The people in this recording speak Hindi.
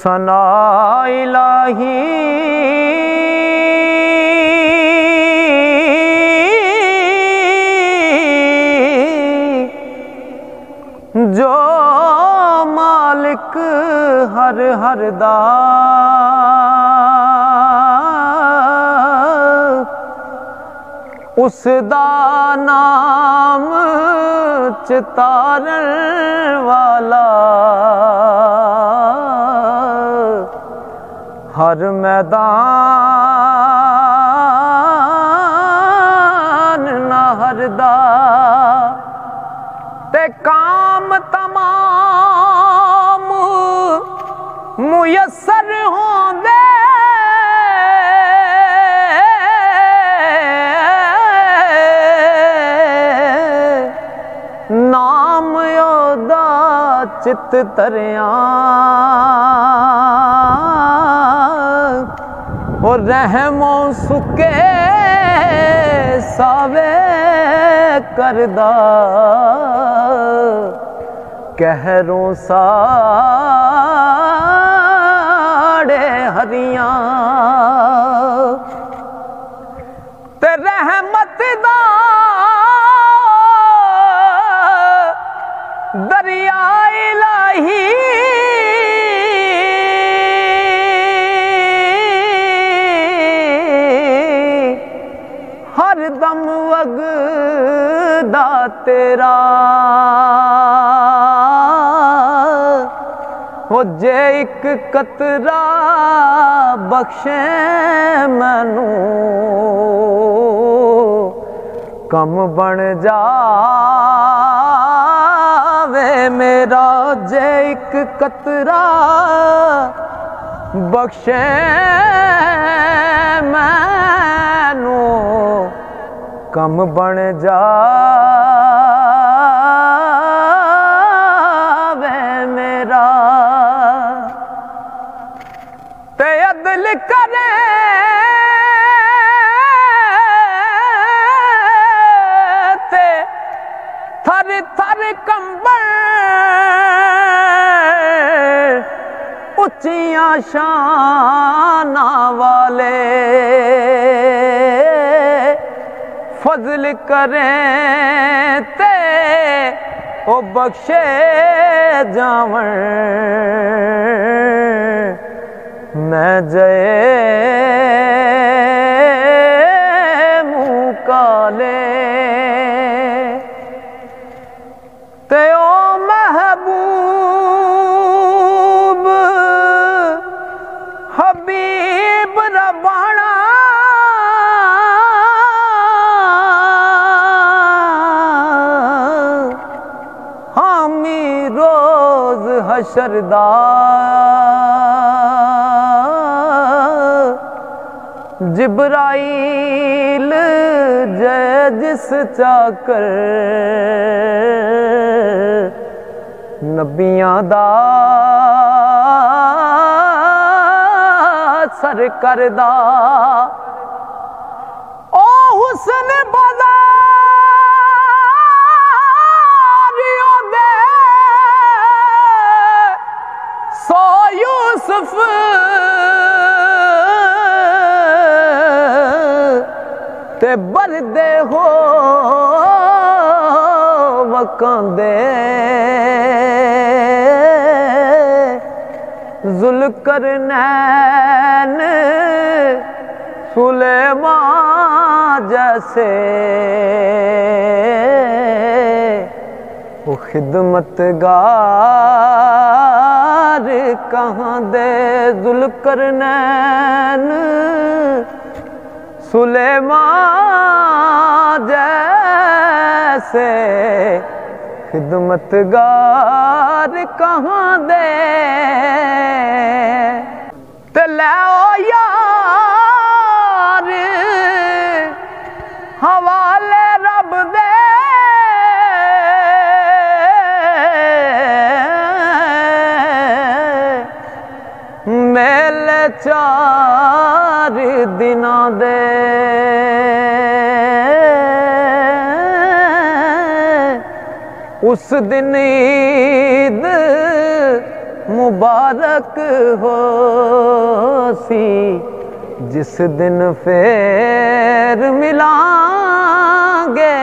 सना इलाही जो मालिक हर हर दा उस दा नाम चितारण वाला हर मैदान ना हरदा ते काम तमाम मुयस्सर होंदे नाम योदा चित तरिया और रहमो सुके सावे करदा कहरों साड़े हरियां ते रहमत दा दरिया इलाही हर दम वगदा तेरा हो जे एक कतरा बख्शे मैनू कम बन जावे मेरा जे एक कतरा बख्शे मैनू कम बन जावे मेरा ते अदल करे ते थर थर कंबल उच्चियां शाना वाले फजल करें ते ओ बख्शे जावन मैं जय मुँह काले ते ओ महबूब हबीब रबाना हामी रोज हशरदा जिब्राइल जय जिस चाकर नबियां दा सर करदा ओ हुस्न बाज़ारियों दे सो यूसुफ ते बरदे हो वकांदे ज़ुल्करनैन सुलेमान जैसे वो खिदमतगार कहाँ दे ज़ुल्करनैन सुलेमान जैसे खिदमतगार कहाँ दे ते लै ओ यार हवाले रब दे मेले चार दिना दे उस दिन ईद मुबारक हो सी जिस दिन फेर मिलांगे